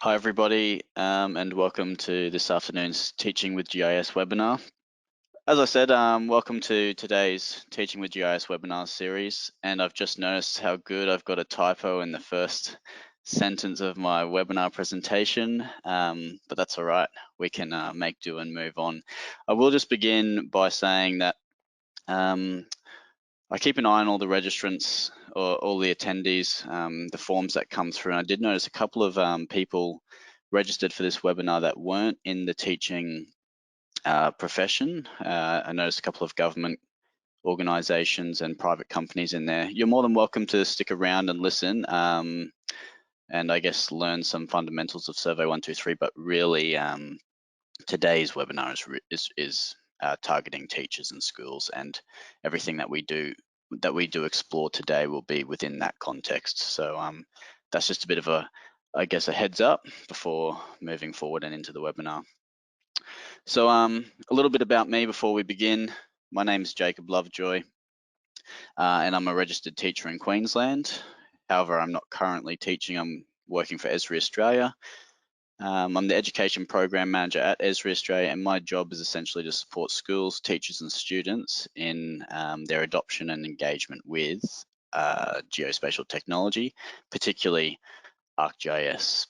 Hi everybody, and welcome to this afternoon's Teaching with GIS webinar. As I said, welcome to today's Teaching with GIS webinar series, and I've just noticed how good I've got a typo in the first sentence of my webinar presentation, but that's all right. We can make do and move on. I will just begin by saying that I keep an eye on all the registrants or all the attendees, the forms that come through, and I did notice a couple of people registered for this webinar that weren't in the teaching profession. I noticed a couple of government organisations and private companies in there. You're more than welcome to stick around and listen, and I guess learn some fundamentals of Survey123, but really today's webinar is targeting teachers and schools, and everything that we do explore today will be within that context. So that's just a bit of a heads up before moving forward and into the webinar. So a little bit about me before we begin. My name is Jacob Lovejoy, and I'm a registered teacher in Queensland. However, I'm not currently teaching. I'm working for Esri Australia. I'm the Education Program Manager at Esri Australia, and my job is essentially to support schools, teachers and students in their adoption and engagement with geospatial technology, particularly Arcgis.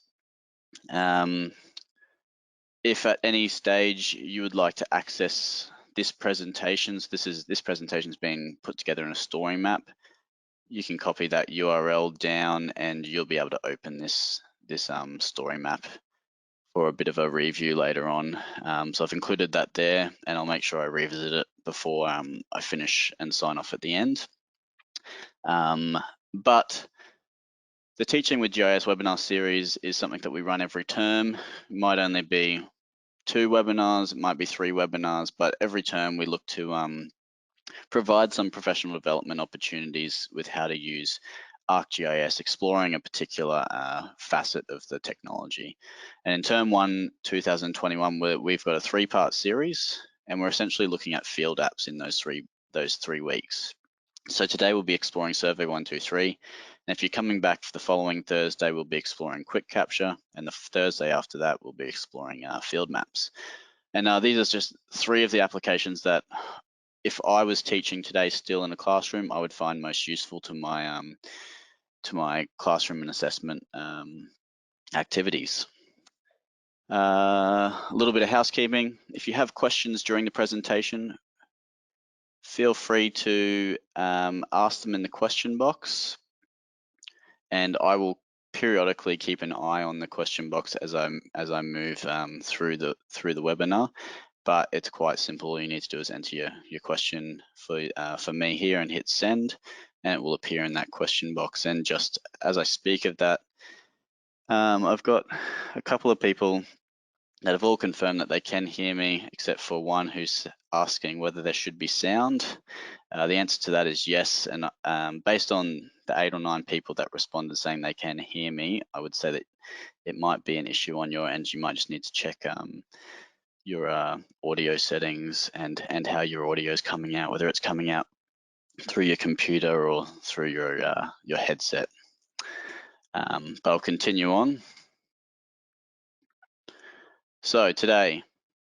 If at any stage you would like to access this presentation, so this presentation is being put together in a story map, you can copy that URL down and you'll be able to open this story map for a bit of a review later on. So I've included that there, and I'll make sure I revisit it before I finish and sign off at the end. But the Teaching with GIS webinar series is something that we run every term. It might only be 2 webinars, it might be 3 webinars, but every term we look to provide some professional development opportunities with how to use Arcgis, exploring a particular facet of the technology. And in term 1, 2021, we've got a 3-part series, and we're essentially looking at field apps in those three weeks. So today we'll be exploring Survey123, and if you're coming back for the following Thursday, we'll be exploring quick capture, and the Thursday after that, we'll be exploring field maps. And these are just 3 of the applications that, if I was teaching today still in a classroom, I would find most useful to my classroom and assessment activities. A little bit of housekeeping. If you have questions during the presentation, feel free to ask them in the question box, and I will periodically keep an eye on the question box as I move through the webinar. But it's quite simple. All you need to do is enter your question for me here and hit send, and it will appear in that question box. And just as I speak of that, I've got a couple of people that have all confirmed that they can hear me, except for one who's asking whether there should be sound. The answer to that is yes, and based on the 8 or 9 people that responded saying they can hear me, I would say that it might be an issue on your end. You might just need to check your audio settings and how your audio is coming out, whether it's coming out through your computer or through your headset. But I'll continue on. So today,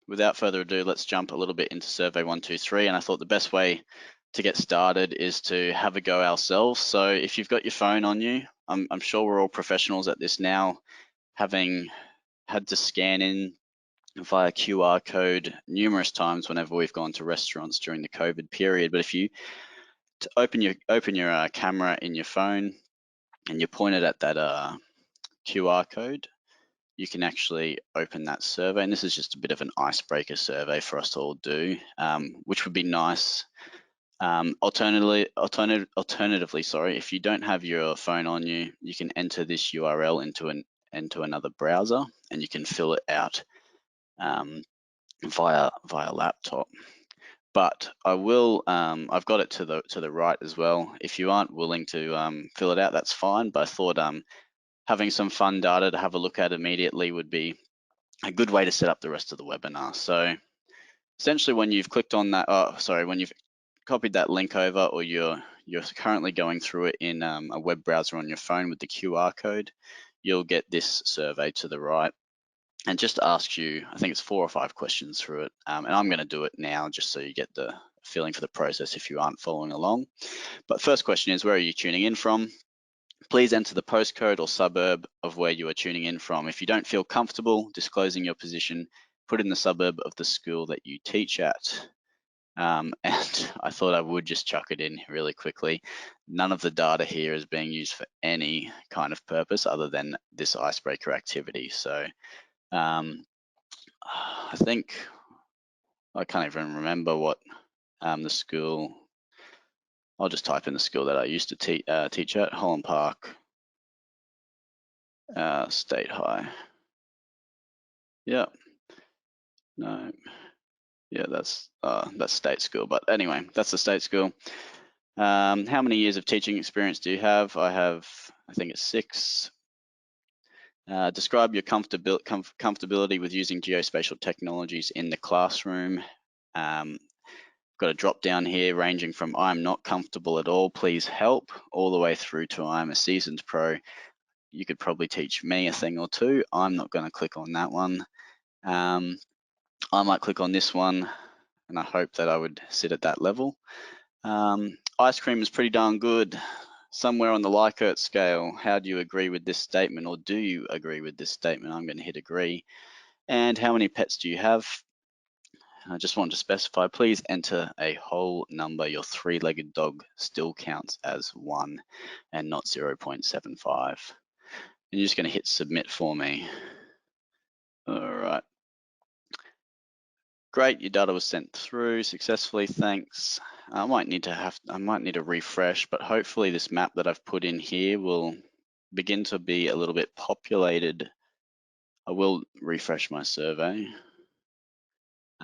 without further ado, let's jump a little bit into Survey123, and I thought the best way to get started is to have a go ourselves. So if you've got your phone on you, I'm sure we're all professionals at this now, having had to scan in via QR code numerous times whenever we've gone to restaurants during the COVID period. But if you open your camera in your phone and you point it at that QR code, you can actually open that survey. And this is just a bit of an icebreaker survey for us to all do, which would be nice. Alternatively, if you don't have your phone on you, you can enter this URL into another browser, and you can fill it out via laptop. But I will, I've got it to the right as well. If you aren't willing to fill it out, that's fine. But I thought having some fun data to have a look at immediately would be a good way to set up the rest of the webinar. So essentially, when you've clicked on that, when you've copied that link over, or you're currently going through it in a web browser on your phone with the QR code, you'll get this survey to the right, and just asks you, I think it's 4 or 5 questions through it, and I'm going to do it now just so you get the feeling for the process if you aren't following along. But first question is, where are you tuning in from? Please enter the postcode or suburb of where you are tuning in from. If you don't feel comfortable disclosing your position, put in the suburb of the school that you teach at. And I thought I would just chuck it in really quickly. None of the data here is being used for any kind of purpose other than this icebreaker activity. So I think I can't even remember what the school. I'll just type in the school that I used to teach at, Holland Park State High. Yeah. No. Yeah, that's state school. But anyway, that's the state school. How many years of teaching experience do you have? I think it's 6. Describe your comfortability with using geospatial technologies in the classroom. Got a drop down here ranging from I'm not comfortable at all, please help, all the way through to I'm a seasoned pro. You could probably teach me a thing or two. I'm not going to click on that one. I might click on this one, and I hope that I would sit at that level. Ice cream is pretty darn good. Somewhere on the Likert scale. How do you agree with this statement, or do you agree with this statement? I'm going to hit agree. And how many pets do you have? I just want to specify, please enter a whole number. Your 3-legged dog still counts as 1 and not 0.75. And you're just going to hit submit for me. All right. Great, your data was sent through successfully, thanks. I might need to refresh, but hopefully this map that I've put in here will begin to be a little bit populated. I will refresh my survey.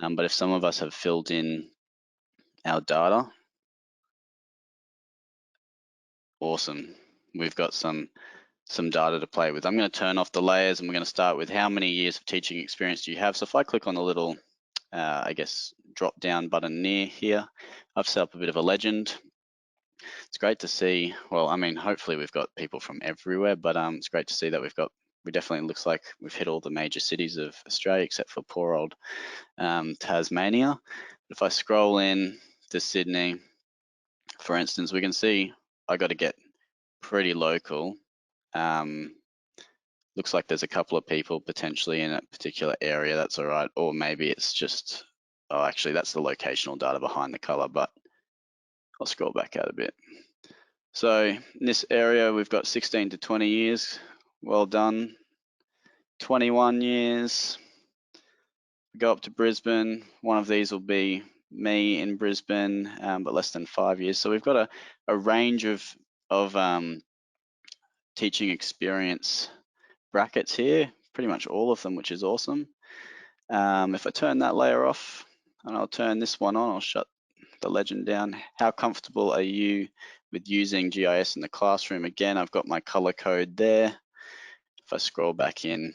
But if some of us have filled in our data, awesome. We've got some data to play with. I'm going to turn off the layers and we're going to start with how many years of teaching experience do you have? So if I click on the little, I guess, drop down button near here, I've set up a bit of a legend. It's great to see, well, I mean, hopefully we've got people from everywhere, but it's great to see that we definitely looks like we've hit all the major cities of Australia except for poor old Tasmania. If I scroll in to Sydney, for instance, we can see I got to get pretty local. Looks like there's a couple of people potentially in a particular area. That's all right. Or maybe it's just, oh, actually that's the locational data behind the color, but I'll scroll back out a bit. So in this area, we've got 16 to 20 years. Well done. 21 years. We go up to Brisbane. One of these will be me in Brisbane, but less than 5 years. So we've got a range of teaching experience brackets here, pretty much all of them, which is awesome. If I turn that layer off and I'll turn this one on, I'll shut the legend down. How comfortable are you with using GIS in the classroom? Again, I've got my color code there. If I scroll back in,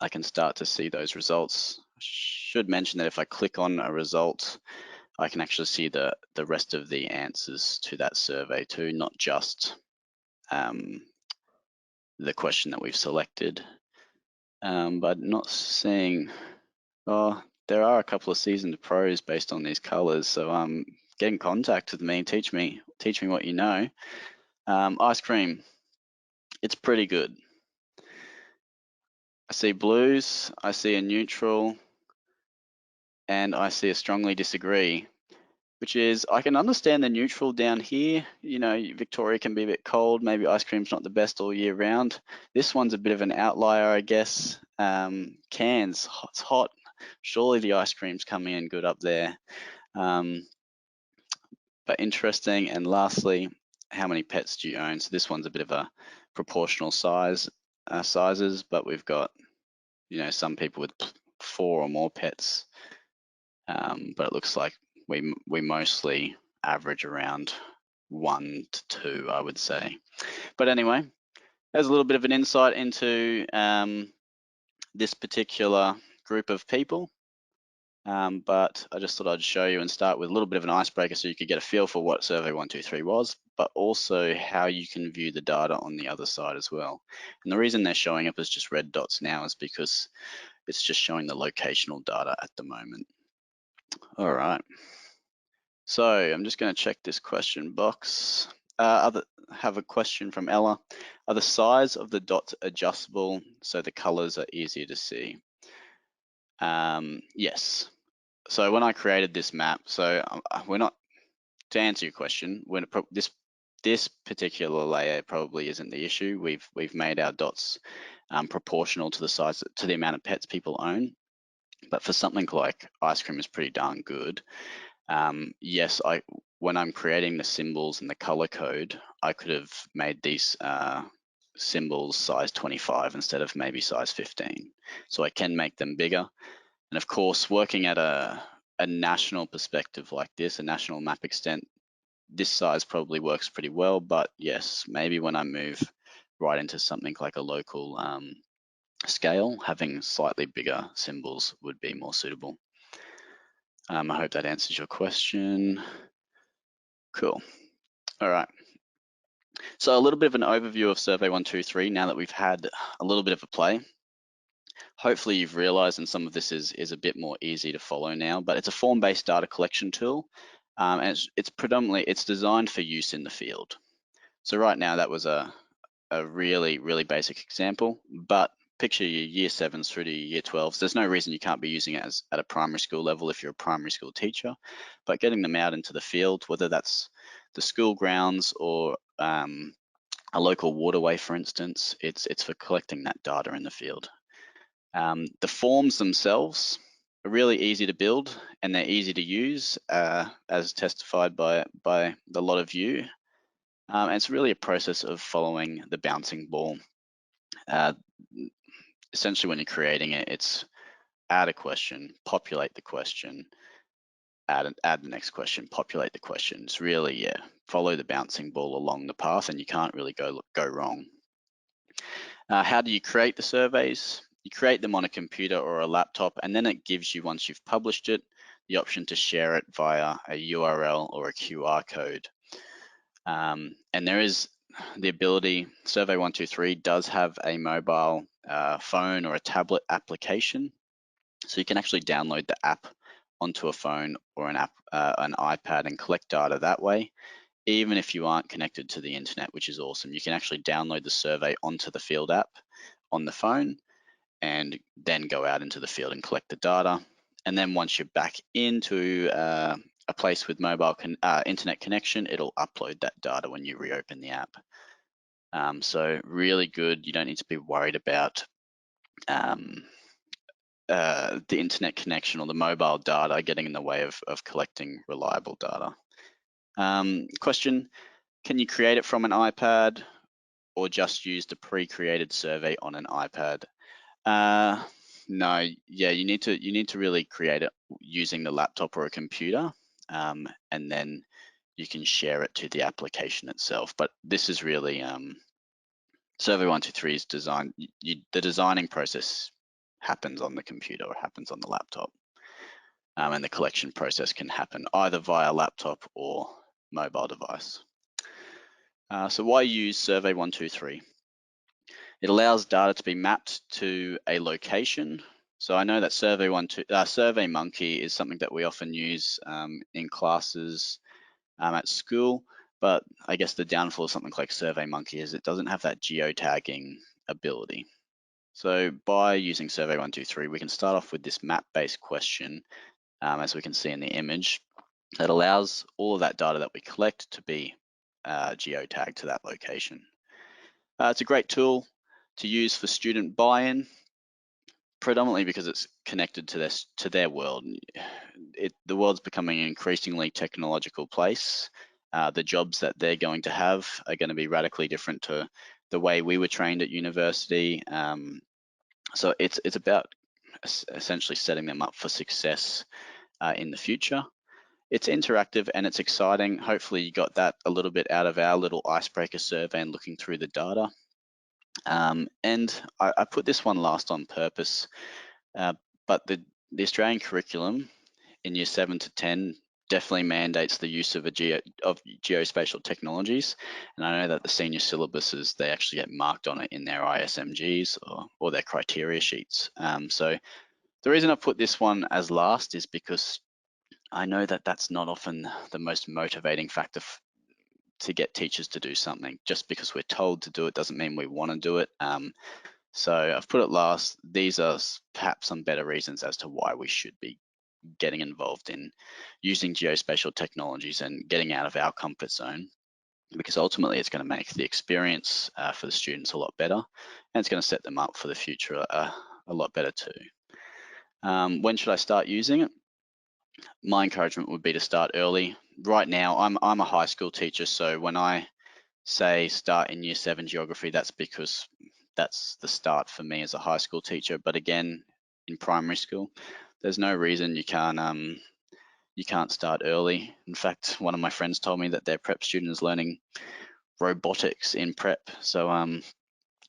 I can start to see those results. I should mention that if I click on a result, I can actually see the rest of the answers to that survey too, not just the question that we've selected. But not seeing, oh, there are a couple of seasoned pros based on these colors. So get in contact with me, teach me what you know. Ice cream, it's pretty good. I see blues, I see a neutral, and I see a strongly disagree, which is, I can understand the neutral down here. You know, Victoria can be a bit cold. Maybe ice cream's not the best all year round. This one's a bit of an outlier, I guess. Cairns, it's hot. Surely the ice cream's coming in good up there. But interesting. And lastly, how many pets do you own? So this one's a bit of a proportional sizes, but we've got, you know, some people with 4 or more pets. But it looks like we mostly average around 1 to 2, I would say. But anyway, there's a little bit of an insight into this particular group of people. but I just thought I'd show you and start with a little bit of an icebreaker so you could get a feel for what Survey123 was, but also how you can view the data on the other side as well. And the reason they're showing up as just red dots now is because it's just showing the locational data at the moment. All right. So I'm just going to check this question box. Have a question from Ella. Are the size of the dots adjustable so the colors are easier to see? Yes. So when I created this map, so we're not, to answer your question, when this particular layer probably isn't the issue. We've made our dots proportional to the size, to the amount of pets people own. But for something like ice cream is pretty darn good. Yes, when I'm creating the symbols and the color code, I could have made these symbols size 25 instead of maybe size 15. So I can make them bigger. And of course, working at a national perspective like this, a national map extent, this size probably works pretty well. But yes, maybe when I move right into something like a local scale, having slightly bigger symbols would be more suitable. I hope that answers your question. Cool. All right. So a little bit of an overview of Survey123 now that we've had a little bit of a play. Hopefully you've realized, and some of this is a bit more easy to follow now, but it's a form-based data collection tool. And it's designed for use in the field. So right now that was a really, really basic example, but picture your year 7s through to your year 12s. There's no reason you can't be using it at a primary school level if you're a primary school teacher, but getting them out into the field, whether that's the school grounds or a local waterway, for instance, it's for collecting that data in the field. The forms themselves are really easy to build and they're easy to use, as testified by a lot of you. And it's really a process of following the bouncing ball. Essentially, when you're creating it, it's add a question, populate the question, add the next question, populate the question. It's really, follow the bouncing ball along the path, and you can't really go wrong. How do you create the surveys? You create them on a computer or a laptop, and then it gives you, once you've published it, the option to share it via a URL or a QR code. And there is the ability, Survey123 does have a mobile phone or a tablet application. So you can actually download the app onto a phone or an iPad and collect data that way, even if you aren't connected to the internet, which is awesome. You can actually download the survey onto the field app on the phone and then go out into the field and collect the data. And then once you're back into a place with mobile internet connection, it'll upload that data when you reopen the app. So really good. You don't need to be worried about the internet connection or the mobile data getting in the way of collecting reliable data. Question, can you create it from an iPad or just use the pre-created survey on an iPad? No, yeah, you need to really create it using the laptop or a computer, and then you can share it to the application itself. But this is really Survey123's design. The designing process happens on the computer or happens on the laptop, and the collection process can happen either via laptop or mobile device. So why use Survey123? It allows data to be mapped to a location. So I know that SurveyMonkey is something that we often use in classes at school, but I guess the downfall of something like SurveyMonkey is it doesn't have that geotagging ability. So by using Survey123, we can start off with this map-based question, as we can see in the image, that allows all of that data that we collect to be geotagged to that location. It's a great tool to use for student buy-in, predominantly because it's connected to their world. The world's becoming an increasingly technological place. The jobs that they're going to have are going to be radically different to the way we were trained at university. So it's about essentially setting them up for success in the future. It's interactive and it's exciting. Hopefully you got that a little bit out of our little icebreaker survey and looking through the data. And I put this one last on purpose, but the Australian curriculum in year 7 to 10 definitely mandates the use of geospatial technologies, and I know that the senior syllabuses, they actually get marked on it in their ISMGs or their criteria sheets. So the reason I put this one as last is because I know that that's not often the most motivating factor to get teachers to do something. Just because we're told to do it doesn't mean we want to do it. So I've put it last. These are perhaps some better reasons as to why we should be getting involved in using geospatial technologies and getting out of our comfort zone, because ultimately it's going to make the experience for the students a lot better, and it's going to set them up for the future a lot better too. When should I start using it? My encouragement would be to start early. Right now, I'm a high school teacher, so when I say start in year 7 geography, that's because that's the start for me as a high school teacher. But again, in primary school, there's no reason you can't start early. In fact, one of my friends told me that their prep student is learning robotics in prep. So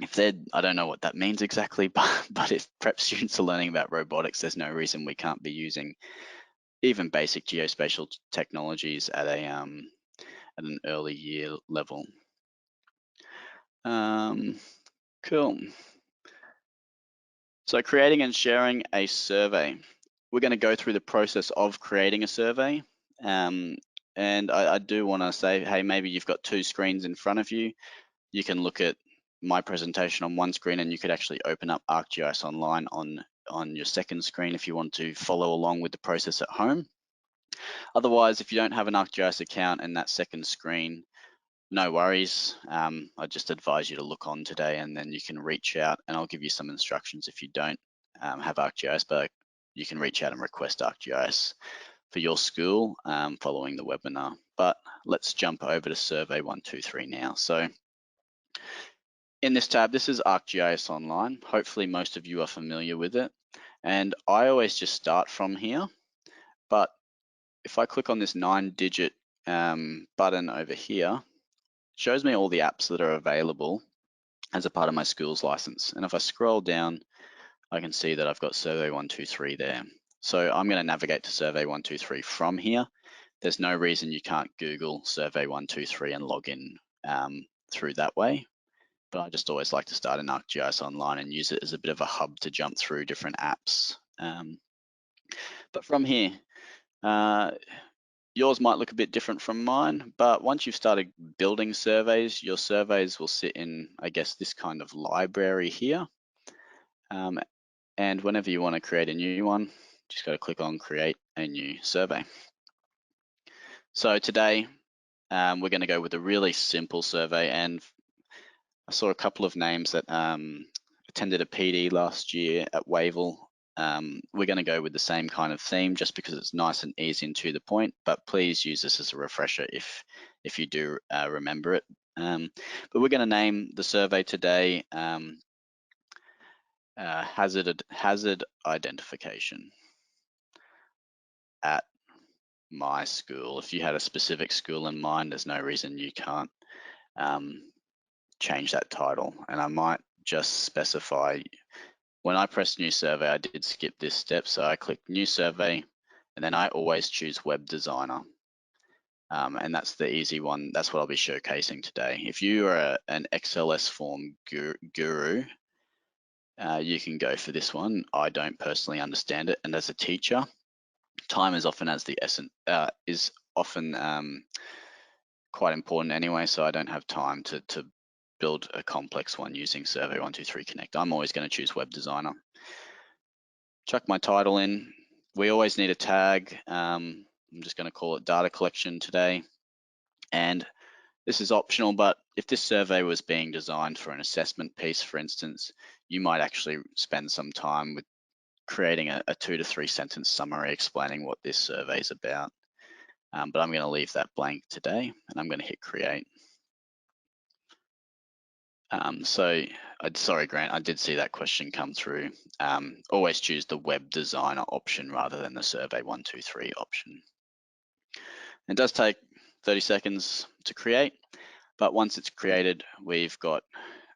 if they're, I don't know what that means exactly, but if prep students are learning about robotics, there's no reason we can't be using even basic geospatial technologies at an early year level. Cool. So creating and sharing a survey. We're going to go through the process of creating a survey. And I do want to say, hey, maybe you've got 2 screens in front of you. You can look at my presentation on one screen, and you could actually open up Arcgis online on your second screen if you want to follow along with the process at home. Otherwise, if you don't have an Arcgis account and that second screen, no worries. I just advise you to look on today, and then you can reach out, and I'll give you some instructions if you don't have Arcgis, but you can reach out and request Arcgis for your school following the webinar. But let's jump over to Survey123 now. So in this tab, this is Arcgis Online. Hopefully most of you are familiar with it. And I always just start from here. But if I click on this 9-digit button over here, it shows me all the apps that are available as a part of my school's license. And if I scroll down, I can see that I've got Survey123 there. So I'm going to navigate to Survey123 from here. There's no reason you can't Google Survey123 and log in through that way. But I just always like to start in Arcgis Online and use it as a bit of a hub to jump through different apps. But from here, yours might look a bit different from mine, but once you've started building surveys, your surveys will sit in, I guess, this kind of library here. And whenever you want to create a new one, just got to click on Create a New Survey. So today, we're going to go with a really simple survey, and I saw a couple of names that attended a PD last year at Wavell. We're going to go with the same kind of theme just because it's nice and easy and to the point, but please use this as a refresher if you do remember it. But we're going to name the survey today hazard identification at my school. If you had a specific school in mind, there's no reason you can't change that title. And I might just specify, when I press new survey, I did skip this step. So I click new survey, and then I always choose web designer. And that's the easy one. That's what I'll be showcasing today. If you are an XLS form guru, you can go for this one. I don't personally understand it. And as a teacher, time is often quite important anyway, so I don't have time to build a complex one using Survey123 Connect. I'm always going to choose web designer. Chuck my title in. We always need a tag. I'm just going to call it data collection today. And this is optional, but if this survey was being designed for an assessment piece, for instance, you might actually spend some time with creating a 2 to 3 sentence summary explaining what this survey is about. But I'm going to leave that blank today, and I'm going to hit create. Sorry, Grant, I did see that question come through. Always choose the web designer option rather than the Survey123 option. It does take 30 seconds to create, but once it's created, we've got,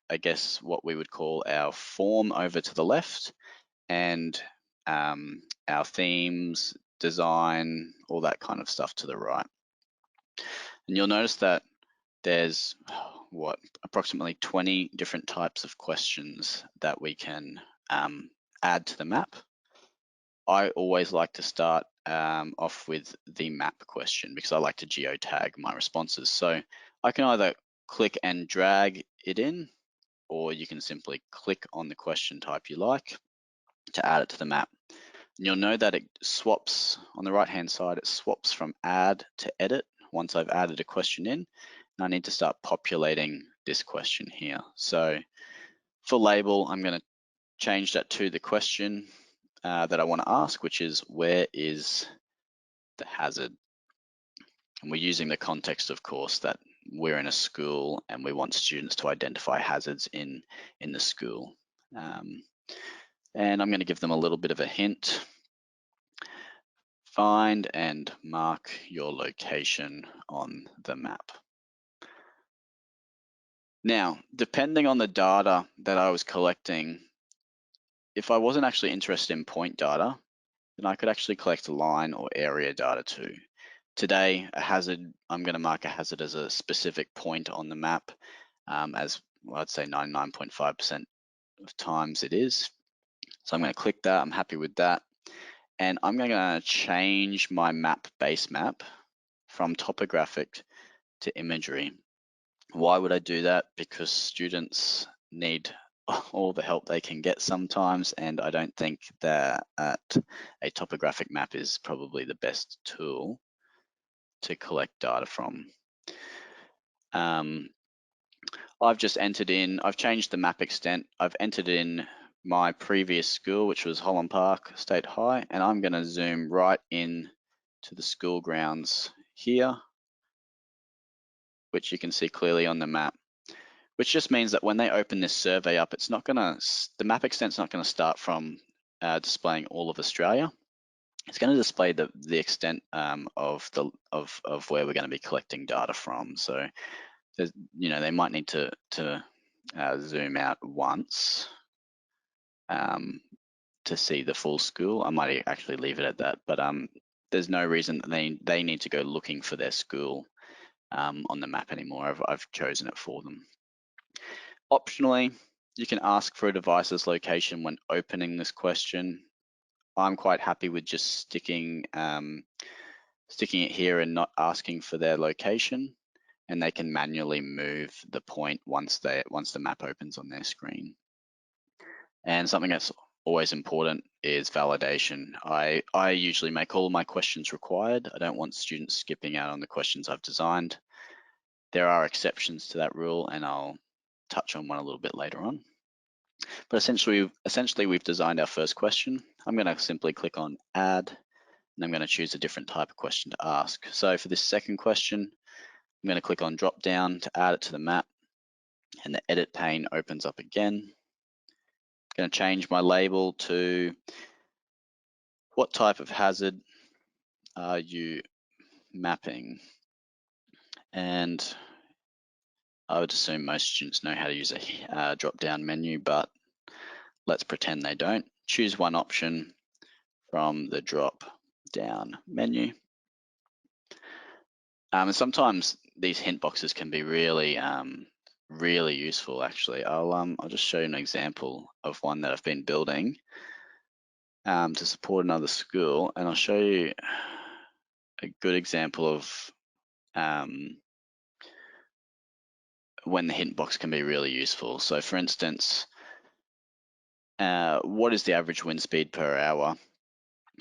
I guess, what we would call our form over to the left, and our themes, design, all that kind of stuff to the right. And you'll notice that there's approximately 20 different types of questions that we can add to the map. I always like to start off with the map question because I like to geotag my responses. So I can either click and drag it in, or you can simply click on the question type you like to add it to the map. And you'll know that it swaps on the right hand side, it swaps from add to edit once I've added a question in. And I need to start populating this question here. So for label, I'm going to change that to the question that I want to ask, which is, where is the hazard? And we're using the context, of course, that we're in a school and we want students to identify hazards in the school. And I'm going to give them a little bit of a hint. Find and mark your location on the map. Now, depending on the data that I was collecting, if I wasn't actually interested in point data, then I could actually collect line or area data too. Today, a hazard, I'm going to mark a hazard as a specific point on the map, as well, I'd say 99.5% of times it is. So I'm going to click that, I'm happy with that. And I'm going to change my base map from Topographic to Imagery. Why would I do that? Because students need all the help they can get sometimes, and I don't think that a topographic map is probably the best tool to collect data from. I've just entered in, I've changed the map extent, I've entered in my previous school, which was Holland Park State High, and I'm going to zoom right in to the school grounds here, which you can see clearly on the map, which just means that when they open this survey up, it's not going to, the map extent's not going to start from displaying all of Australia. It's going to display the extent of where we're going to be collecting data from. So, they might need to zoom out once to see the full school. I might actually leave it at that, but there's no reason that they need to go looking for their school on the map anymore. I've chosen it for them. Optionally, you can ask for a device's location when opening this question. I'm quite happy with just sticking it here and not asking for their location, and they can manually move the point once the map opens on their screen. And something that's always important is validation. I usually make all of my questions required. I don't want students skipping out on the questions I've designed. There are exceptions to that rule, and I'll touch on one a little bit later on. But essentially we've designed our first question. I'm going to simply click on add, and I'm going to choose a different type of question to ask. So for this second question, I'm going to click on drop down to add it to the map, and the edit pane opens up again. I'm going to change my label to what type of hazard are you mapping? And I would assume most students know how to use a drop-down menu, but let's pretend they don't. Choose one option from the drop-down menu. And sometimes these hint boxes can be really, really useful. Actually, I'll just show you an example of one that I've been building to support another school, and I'll show you a good example of when the hint box can be really useful. So for instance, what is the average wind speed per hour?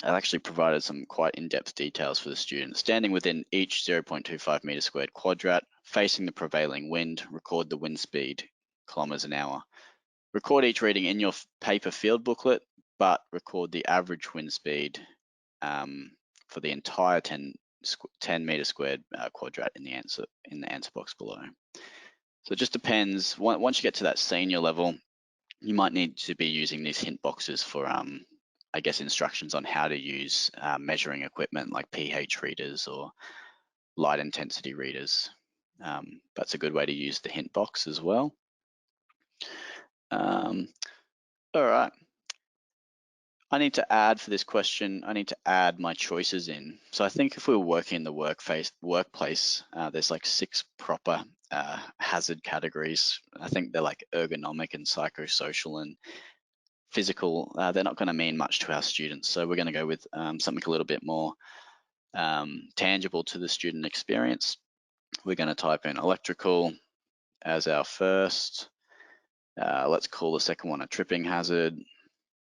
I've actually provided some quite in-depth details for the students. Standing within each 0.25 meter squared quadrat, facing the prevailing wind, record the wind speed, kilometers an hour. Record each reading in your paper field booklet, but record the average wind speed for the entire 10 meter squared quadrat in the answer box below. So it just depends. Once you get to that senior level, you might need to be using these hint boxes for, I guess, instructions on how to use measuring equipment like pH readers or light intensity readers. That's a good way to use the hint box as well. All right. I need to add for this question, I need to add my choices in. So I think if we were working in the workplace, there's like 6 proper hazard categories. I think they're like ergonomic and psychosocial and physical. They're not going to mean much to our students. So we're going to go with something a little bit more tangible to the student experience. We're going to type in electrical as our first. Let's call the second one a tripping hazard.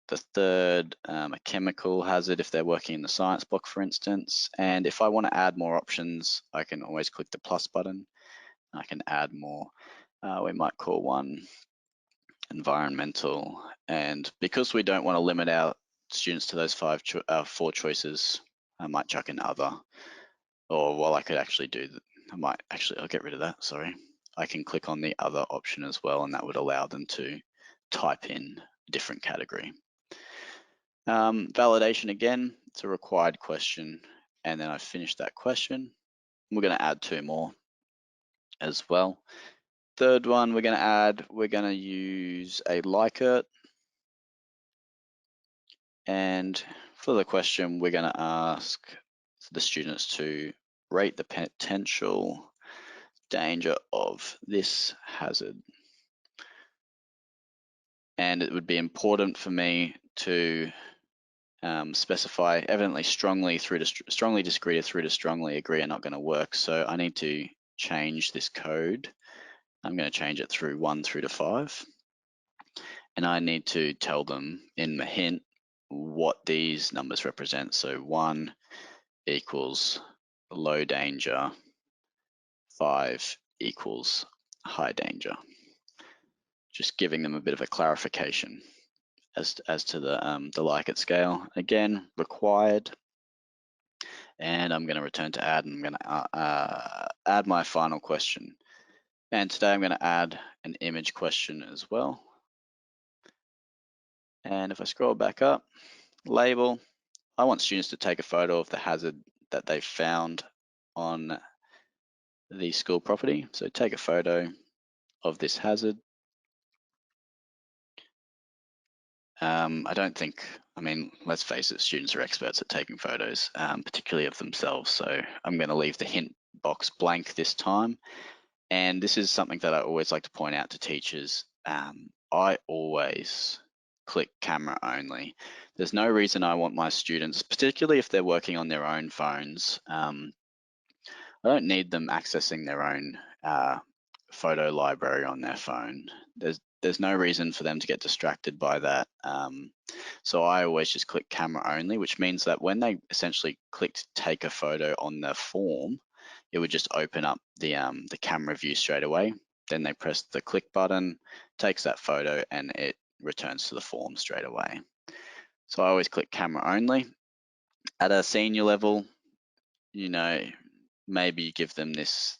The third, a chemical hazard if they're working in the science block, for instance. And if I want to add more options, I can always click the plus button. I can add more. We might call one environmental. And because we don't want to limit our students to those 4 choices, I might chuck in other. Or well, I could actually do that. I'll get rid of that, sorry. I can click on the other option as well, and that would allow them to type in a different category. Validation again, it's a required question, and then I finished that question. We're going to add 2 more as well. Third one we're going to use a Likert, and for the question we're going to ask the students to rate the potential danger of this hazard. And it would be important for me to specify evidently strongly disagree through to strongly agree are not going to work. So I need to change this code. I'm going to change it through 1 through to 5. And I need to tell them in the hint what these numbers represent. So 1 equals low danger, 5 equals high danger. Just giving them a bit of a clarification as to the Likert scale. Again, required. And I'm going to return to add, and I'm going to add my final question. And today I'm going to add an image question as well. And if I scroll back up, label, I want students to take a photo of the hazard that they found on the school property. So take a photo of this hazard. I mean, let's face it, students are experts at taking photos, particularly of themselves. So I'm going to leave the hint box blank this time. And this is something that I always like to point out to teachers. I always click camera only. There's no reason I want my students, particularly if they're working on their own phones, I don't need them accessing their own photo library on their phone. There's no reason for them to get distracted by that. So I always just click camera only, which means that when they essentially click take a photo on the form, it would just open up the camera view straight away. Then they press the click button, takes that photo, and it returns to the form straight away. So I always click camera only. At a senior level, you know, maybe you give them this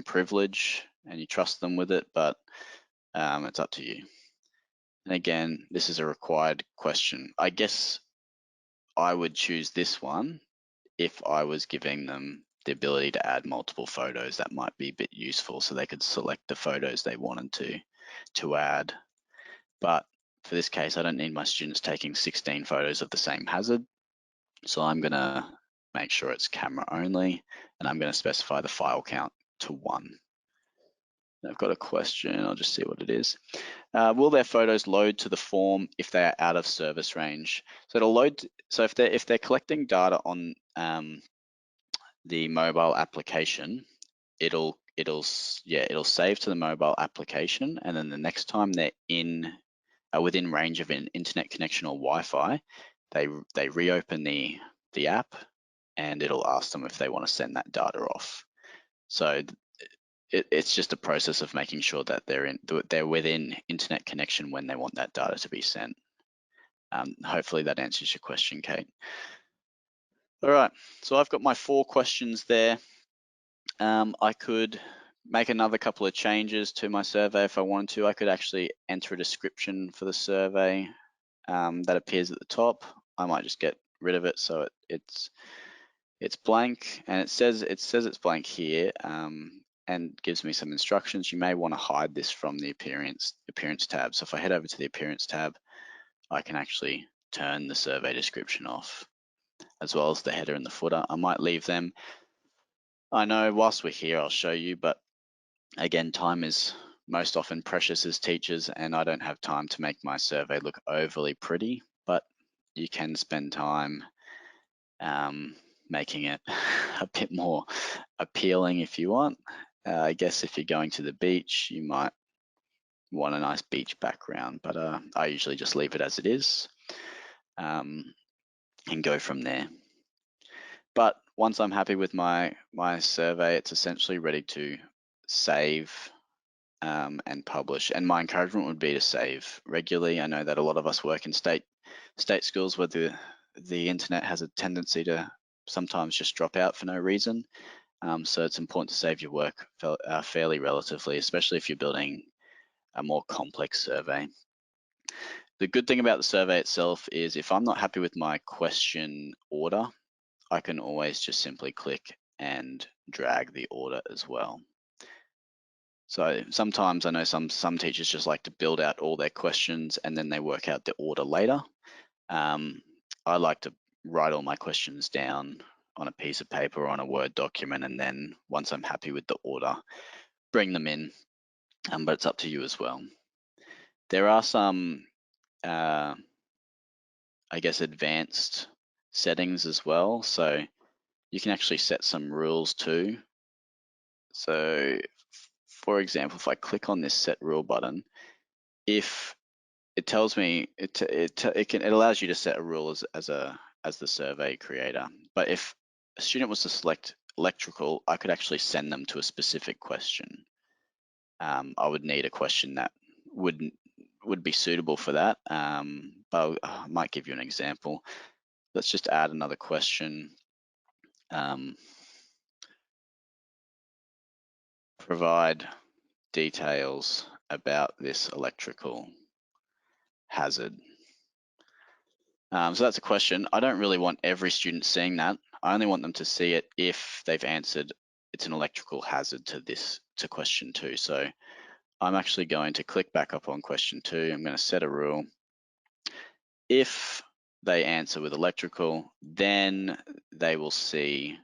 privilege and you trust them with it, but it's up to you. And again, this is a required question. I guess I would choose this one if I was giving them the ability to add multiple photos. That might be a bit useful, so they could select the photos they wanted to add. But for this case, I don't need my students taking 16 photos of the same hazard. So I'm going to make sure it's camera only, and I'm going to specify the file count to 1. I've got a question, I'll just see what it is. Will their photos load to the form if they are out of service range? So it'll load. So if they're collecting data on the mobile application, it'll save to the mobile application, and then the next time they're within range of an internet connection or Wi-Fi, they reopen the app, and it'll ask them if they want to send that data off. So it's just a process of making sure that they're within internet connection when they want that data to be sent. Hopefully that answers your question, Kate. All right, so I've got my 4 questions there. I could make another couple of changes to my survey if I wanted to. I could actually enter a description for the survey that appears at the top. I might just get rid of it so it's blank, and it says it's blank here, and gives me some instructions. You may want to hide this from the appearance tab. So if I head over to the appearance tab, I can actually turn the survey description off, as well as the header and the footer. I might leave them. I know whilst we're here, I'll show you, but again, time is most often precious as teachers, and I don't have time to make my survey look overly pretty, but you can spend time making it a bit more appealing if you want. I guess if you're going to the beach, you might want a nice beach background, but I usually just leave it as it is and go from there. But once I'm happy with my survey, it's essentially ready to save and publish. And my encouragement would be to save regularly. I know that a lot of us work in state schools where the internet has a tendency to sometimes just drop out for no reason. So it's important to save your work fairly relatively, especially if you're building a more complex survey. The good thing about the survey itself is if I'm not happy with my question order, I can always just simply click and drag the order as well. So sometimes I know some teachers just like to build out all their questions and then they work out the order later. I like to write all my questions down on a piece of paper or on a Word document, and then once I'm happy with the order, bring them in, but it's up to you as well. There are some, I guess, advanced settings as well. So you can actually set some rules too. So for example, if I click on this set rule button, if it tells me, it allows you to set a rule as the survey creator. But if a student was to select electrical, I could actually send them to a specific question. I would need a question that would be suitable for that. But I might give you an example. Let's just add another question. Provide details about this electrical hazard. So that's a question. I don't really want every student seeing that. I only want them to see it if they've answered it's an electrical hazard to question 2. So I'm actually going to click back up on question 2. I'm going to set a rule. If they answer with electrical, then they will see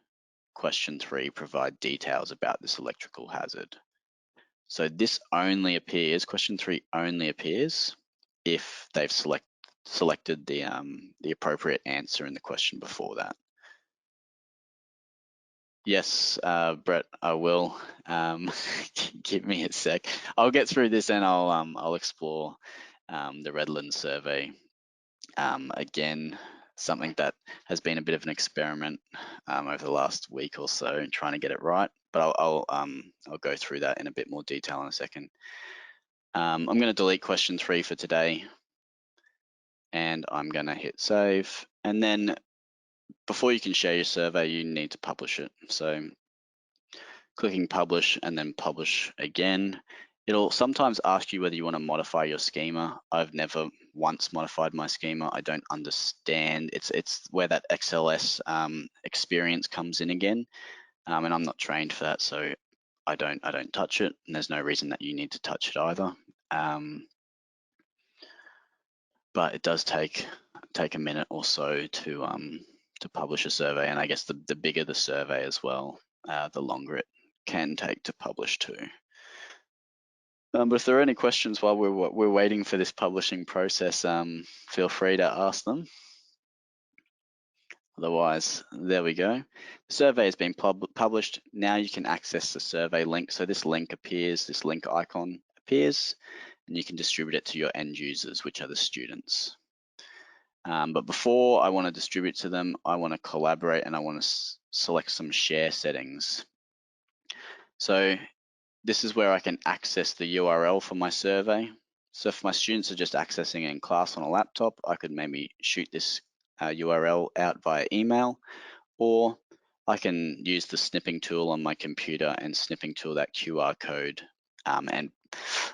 question 3, provide details about this electrical hazard. So this only appears, question 3 only appears if they've selected the appropriate answer in the question before that. Yes, Brett, I will. Give me a sec. I'll get through this and I'll explore the Redland survey. Again, something that has been a bit of an experiment over the last week or so, trying to get it right. But I'll go through that in a bit more detail in a second. I'm going to delete question 3 for today, and I'm going to hit save. And then before you can share your survey, you need to publish it. So clicking publish and then publish again. It'll sometimes ask you whether you want to modify your schema. I've never once modified my schema. I don't understand. It's where that XLS experience comes in again, and I'm not trained for that, so I don't touch it. And there's no reason that you need to touch it either. But it does take a minute or so to publish a survey, and I guess the bigger the survey as well, the longer it can take to publish too. But if there are any questions while we're waiting for this publishing process, feel free to ask them. Otherwise, there we go. The survey has been published. Now you can access the survey link. So this link appears, this link icon appears, and you can distribute it to your end users, which are the students. But before I want to distribute to them, I want to collaborate and I want to select some share settings. So this is where I can access the URL for my survey. So if my students are just accessing it in class on a laptop, I could maybe shoot this URL out via email, or I can use the snipping tool on my computer and snipping tool that QR code and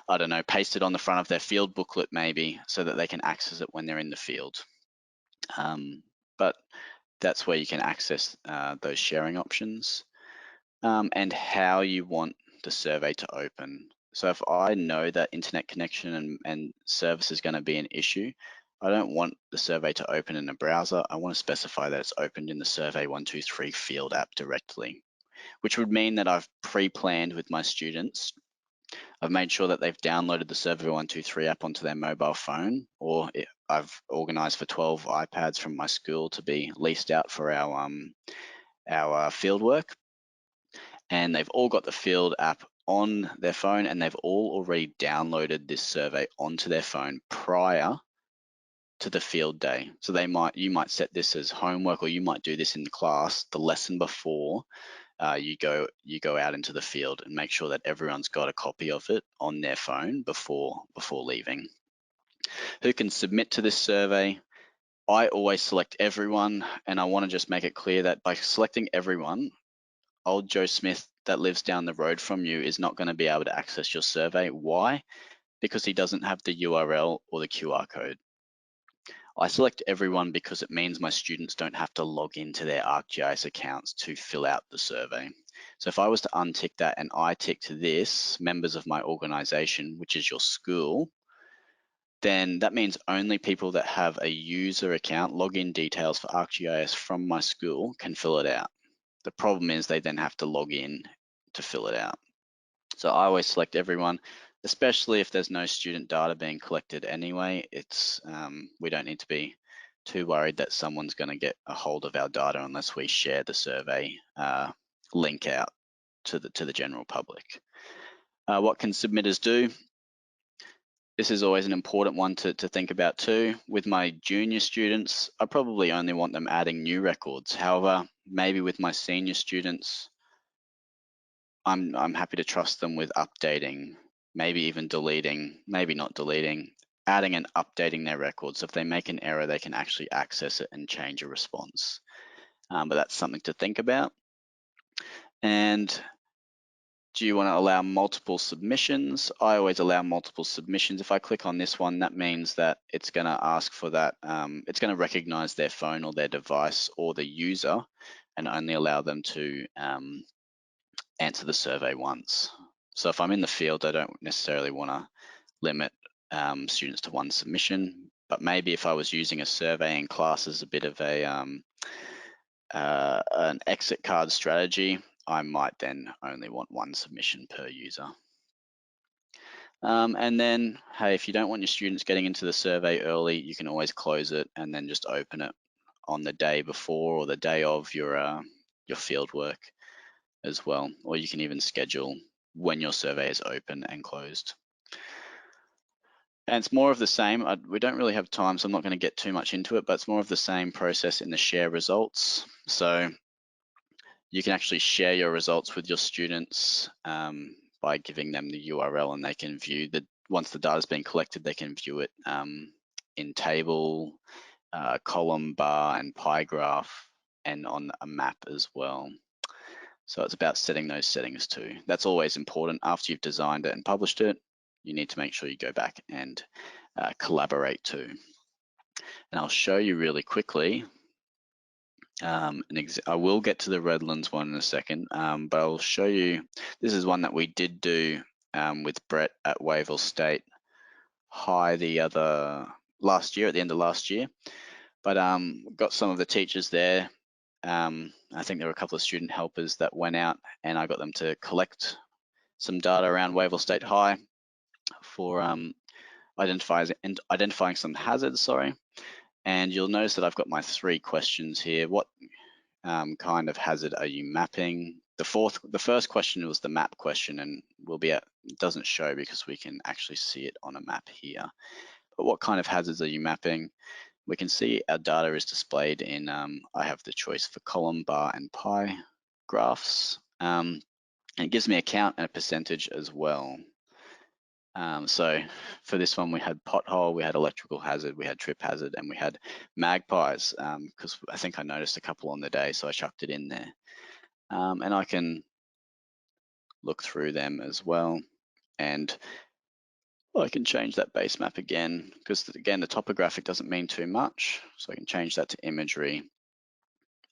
I don't know, paste it on the front of their field booklet maybe so that they can access it when they're in the field. But that's where you can access those sharing options and how you want the survey to open. So if I know that internet connection and service is going to be an issue, I don't want the survey to open in a browser. I want to specify that it's opened in the Survey123 field app directly, which would mean that I've pre-planned with my students. I've made sure that they've downloaded the Survey123 app onto their mobile phone, or I've organized for 12 iPads from my school to be leased out for our fieldwork. And they've all got the field app on their phone, and they've all already downloaded this survey onto their phone prior to the field day. So you might set this as homework, or you might do this in the class, the lesson before you go out into the field, and make sure that everyone's got a copy of it on their phone before leaving. Who can submit to this survey? I always select everyone, and I want to just make it clear that by selecting everyone, old Joe Smith that lives down the road from you is not going to be able to access your survey. Why? Because he doesn't have the URL or the QR code. I select everyone because it means my students don't have to log into their Arcgis accounts to fill out the survey. So if I was to untick that and I ticked this, members of my organization, which is your school, then that means only people that have a user account, login details for Arcgis from my school can fill it out. The problem is they then have to log in to fill it out. So I always select everyone, especially if there's no student data being collected anyway. We don't need to be too worried that someone's going to get a hold of our data unless we share the survey link out to the general public. What can submitters do? This is always an important one to think about too. With my junior students, I probably only want them adding new records. However, maybe with my senior students, I'm happy to trust them with updating, maybe even deleting, maybe not deleting, adding and updating their records. So if they make an error, they can actually access it and change a response. But that's something to think about. And do you want to allow multiple submissions? I always allow multiple submissions. If I click on this one, that means that it's going to ask for that. It's going to recognize their phone or their device or the user and only allow them to answer the survey once. So if I'm in the field, I don't necessarily want to limit students to one submission, but maybe if I was using a survey in class as a bit of an exit card strategy, I might then only want one submission per user. And then, hey, if you don't want your students getting into the survey early, you can always close it and then just open it on the day before or the day of your field work as well, or you can even schedule when your survey is open and closed. And it's more of the same. We don't really have time, so I'm not going to get too much into it, but it's more of the same process in the share results. So you can actually share your results with your students by giving them the URL, and they can view once the data has been collected, they can view it in table, column, bar, and pie graph, and on a map as well. So it's about setting those settings too. That's always important. After you've designed it and published it, you need to make sure you go back and collaborate too. And I'll show you really quickly. I will get to the Redlands one in a second, but I'll show you. This is one that we did do with Brett at Wavell State High at the end of last year. But got some of the teachers there. I think there were a couple of student helpers that went out, and I got them to collect some data around Wavell State High for identifying some hazards, sorry. And you'll notice that I've got my 3 questions here. What kind of hazard are you mapping? The first question was the map question, and it doesn't show because we can actually see it on a map here. But what kind of hazards are you mapping? We can see our data is displayed in, I have the choice for column, bar, and pie graphs. And it gives me a count and a percentage as well. So for this one, we had pothole, we had electrical hazard, we had trip hazard, and we had magpies, because I think I noticed a couple on the day, so I chucked it in there. And I can look through them as well. And I can change that base map again, because again, the topographic doesn't mean too much. So I can change that to imagery,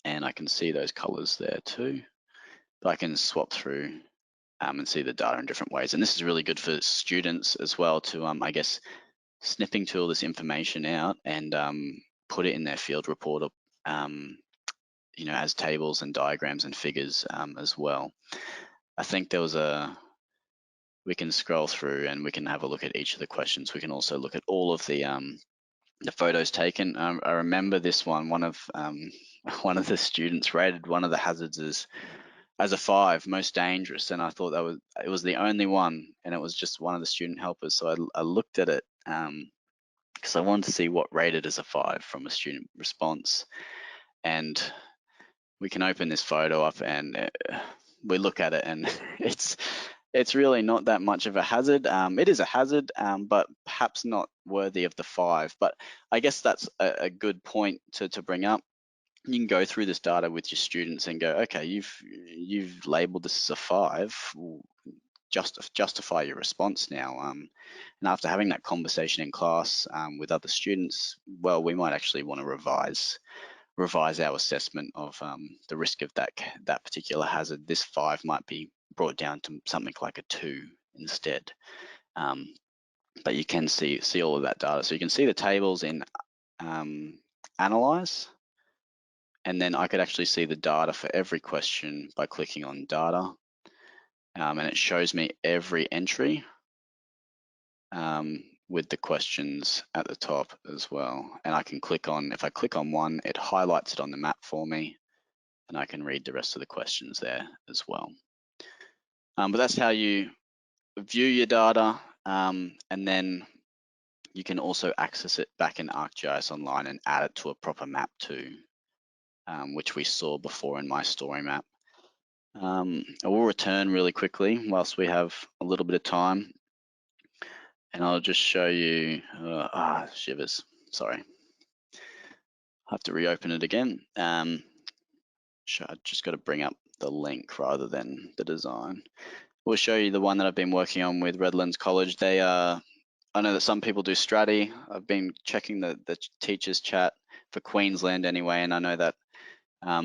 and I can see those colors there too. But I can swap through and see the data in different ways. And this is really good for students as well to, I guess, snipping to all this information out and put it in their field report, you know, as tables and diagrams and figures as well. I think there was we can scroll through and we can have a look at each of the questions. We can also look at all of the photos taken. I remember this one. One of the students rated one of the hazards as a 5, most dangerous, and I thought it was the only one, and it was just one of the student helpers. So I looked at it because I wanted to see what rated as a 5 from a student response, and we can open this photo up and we look at it, and it's really not that much of a hazard. It is a hazard, but perhaps not worthy of the 5. But I guess that's a good point to bring up. You can go through this data with your students and go, okay, you've labeled this as a 5. Justify your response now. And after having that conversation in class with other students, well, we might actually want to revise our assessment of the risk of that particular hazard. This 5 might be brought down to something like a 2 instead. But you can see all of that data. So you can see the tables in Analyze, and then I could actually see the data for every question by clicking on Data, and it shows me every entry with the questions at the top as well. And I can click on, if I click on one, it highlights it on the map for me, and I can read the rest of the questions there as well. But that's how you view your data, and then you can also access it back in Arcgis Online and add it to a proper map too, which we saw before in my story map. I will return really quickly whilst we have a little bit of time, and I'll just show you, shivers, sorry. I have to reopen it again. I just got to bring up the link rather than the design. We'll show you the one that I've been working on with Redlands College. They I know that some people do Strati. I've been checking the teachers chat for Queensland anyway, and I know that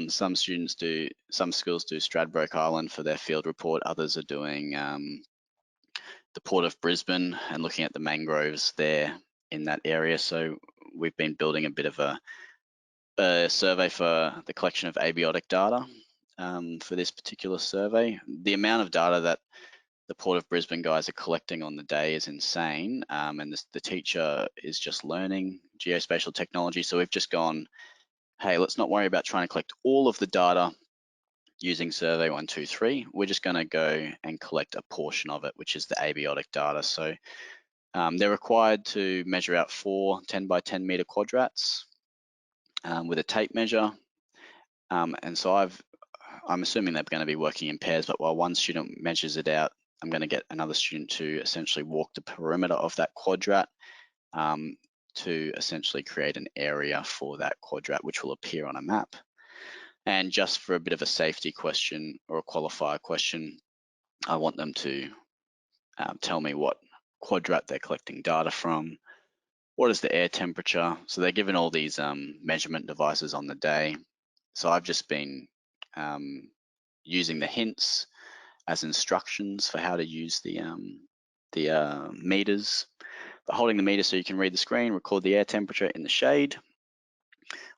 some schools do Stradbroke Island for their field report. Others are doing the Port of Brisbane and looking at the mangroves there in that area. So we've been building a bit of a survey for the collection of abiotic data for this particular survey. The amount of data that the Port of Brisbane guys are collecting on the day is insane, and the teacher is just learning geospatial technology. So we've just gone, hey, let's not worry about trying to collect all of the data using Survey123. We're just going to go and collect a portion of it, which is the abiotic data. So they're required to measure out 4 10 by 10 meter quadrats with a tape measure. And so I'm assuming they're going to be working in pairs, but while one student measures it out, I'm going to get another student to essentially walk the perimeter of that quadrat to essentially create an area for that quadrat, which will appear on a map. And just for a bit of a safety question or a qualifier question, I want them to tell me what quadrat they're collecting data from, what is the air temperature. So they're given all these measurement devices on the day. So I've just been using the hints as instructions for how to use the meters. But holding the meter so you can read the screen, record the air temperature in the shade.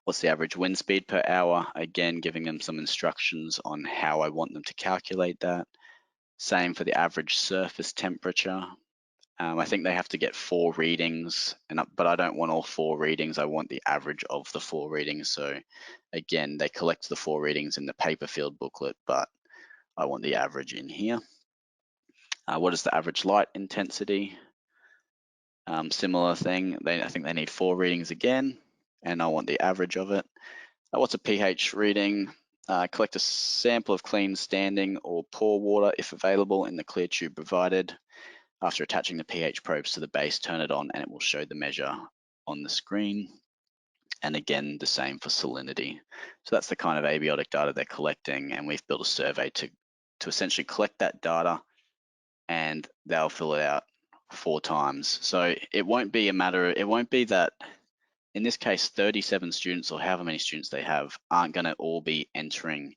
What's the average wind speed per hour? Again, giving them some instructions on how I want them to calculate that. Same for the average surface temperature. I think they have to get 4 readings, but I don't want all 4 readings. I want the average of the 4 readings. So again, they collect the 4 readings in the paper field booklet, but I want the average in here. What is the average light intensity? Similar thing, I think they need 4 readings again, and I want the average of it. What's a pH reading? Collect a sample of clean standing or pore water if available in the clear tube provided. After attaching the pH probes to the base, turn it on and it will show the measure on the screen. And again, the same for salinity. So that's the kind of abiotic data they're collecting, and we've built a survey to essentially collect that data, and they'll fill it out 4 times. So it won't be that, in this case, 37 students or however many students they have aren't going to all be entering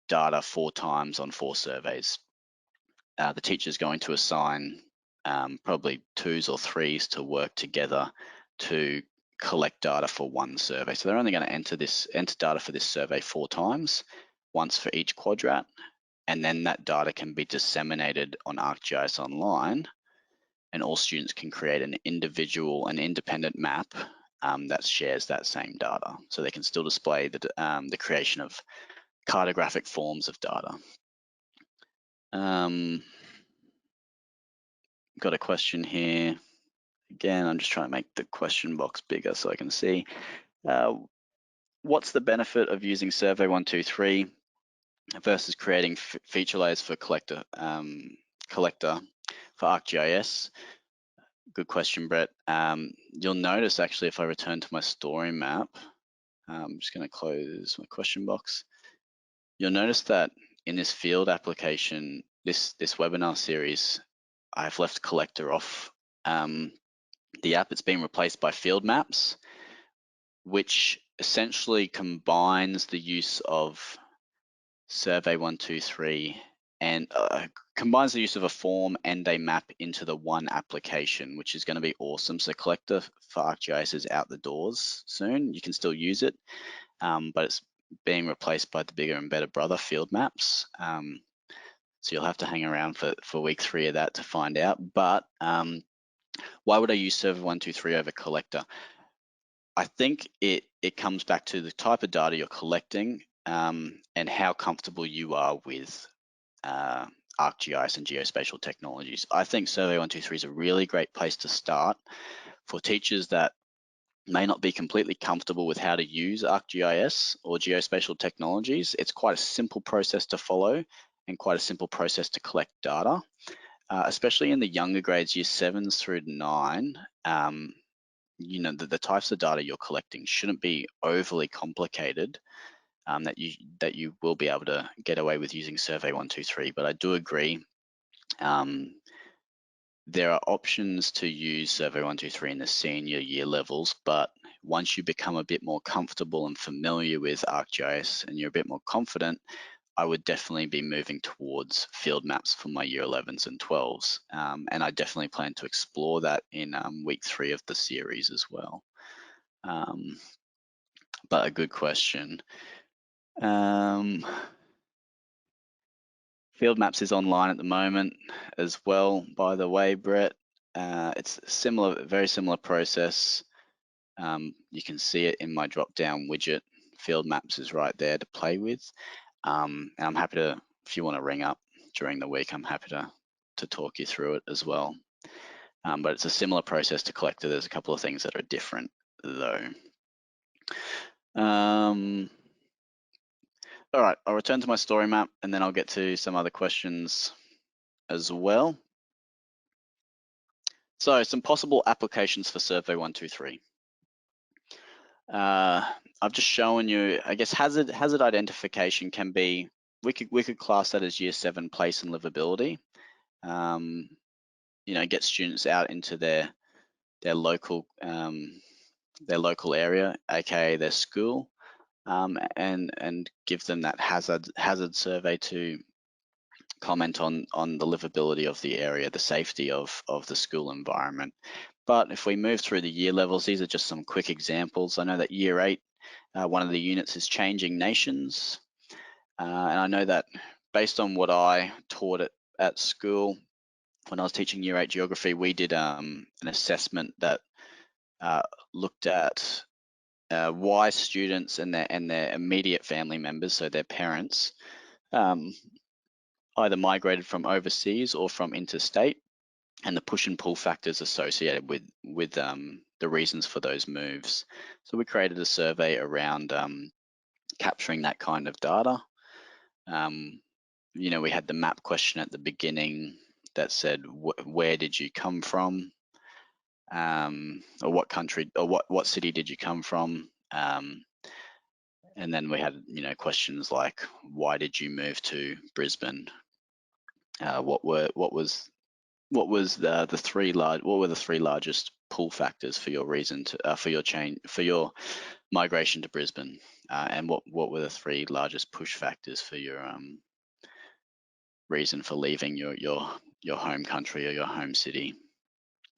data 4 times on 4 surveys. The teacher is going to assign probably 2s or 3s to work together to collect data for one survey. So they're only going to enter data for this survey 4 times, once for each quadrat, and then that data can be disseminated on Arcgis online, and all students can create an independent map that shares that same data. So they can still display the creation of cartographic forms of data. Got a question here. Again, I'm just trying to make the question box bigger so I can see. What's the benefit of using Survey123 versus creating feature layers for collector for Arcgis? Good question, Brett. You'll notice actually if I return to my story map, I'm just going to close my question box. You'll notice that in this field application, this webinar series, I've left collector off the app. It's being replaced by field maps, which essentially combines the use of Survey123 and combines the use of a form and a map into the one application, which is going to be awesome. So collector for Arcgis is out the doors soon. You can still use it, but it's being replaced by the bigger and better brother, field maps. So you'll have to hang around for week 3 of that to find out. But why would I use Survey123 over collector? I think it comes back to the type of data you're collecting and how comfortable you are with Arcgis and geospatial technologies. I think Survey123 is a really great place to start for teachers that may not be completely comfortable with how to use Arcgis or geospatial technologies. It's quite a simple process to follow and quite a simple process to collect data, especially in the younger grades, year 7s through to 9. You know, the types of data you're collecting shouldn't be overly complicated, that you will be able to get away with using Survey123. But I do agree, there are options to use Survey123 in the senior year levels, but once you become a bit more comfortable and familiar with Arcgis and you're a bit more confident, I would definitely be moving towards field maps for my year 11s and 12s. And I definitely plan to explore that in week 3 of the series as well. But a good question. Field Maps is online at the moment as well, by the way, Brett. It's similar, very similar process. You can see it in my drop-down widget. Field Maps is right there to play with. And I'm happy to, if you want to ring up during the week, I'm happy to talk you through it as well. But it's a similar process to Collector. There's a couple of things that are different though. All right, I'll return to my story map and then I'll get to some other questions as well. So some possible applications for Survey123. I've just shown you, I guess hazard identification can be, we could class that as year 7 place and livability. You know, get students out into their local area, aka their school, and give them that hazard survey to comment on the livability of the area, the safety of the school environment. But if we move through the year levels, these are just some quick examples. I know that year 8, one of the units is changing nations. And I know that based on what I taught at school, when I was teaching year 8 geography, we did an assessment that looked at why students and their immediate family members, so their parents, either migrated from overseas or from interstate, and the push and pull factors associated with the reasons for those moves. So we created a survey around capturing that kind of data. You know, we had the map question at the beginning that said, where did you come from? Or what country, or what city did you come from? And then we had, you know, questions like, why did you move to Brisbane? What were the three largest pull factors for your reason to for your migration to Brisbane, and what were the 3 largest push factors for your reason for leaving your your home country or your home city.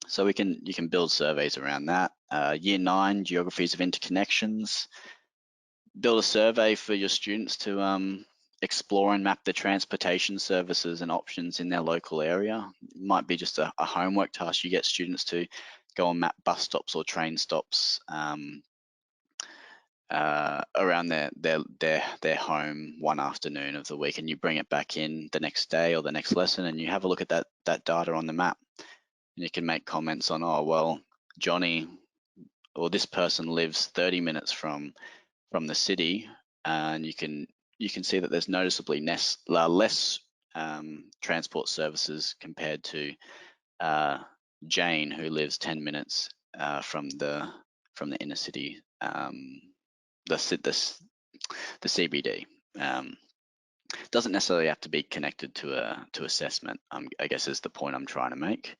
So you can build surveys around that. Year 9, geographies of interconnections. Build a survey for your students to explore and map the transportation services and options in their local area. It might be just a homework task. You get students to go and map bus stops or train stops around their home one afternoon of the week, and you bring it back in the next day or the next lesson, and you have a look at that data on the map, and you can make comments on, oh well, Johnny or this person lives 30 minutes from the city, and you can see that there's noticeably less transport services compared to Jane, who lives 10 minutes from the inner city, the CBD. Doesn't necessarily have to be connected to assessment, I guess is the point I'm trying to make.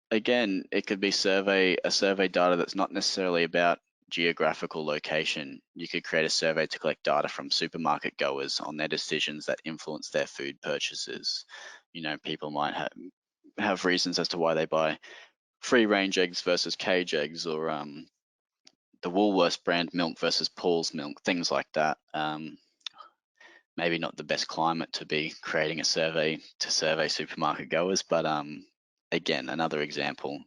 Again, it could be a survey data that's not necessarily about geographical location. You could create a survey to collect data from supermarket goers on their decisions that influence their food purchases. You know, people might have reasons as to why they buy free-range eggs versus cage eggs, or the Woolworths brand milk versus Paul's milk, things like that. Maybe not the best climate to be creating a survey to survey supermarket goers, but again, another example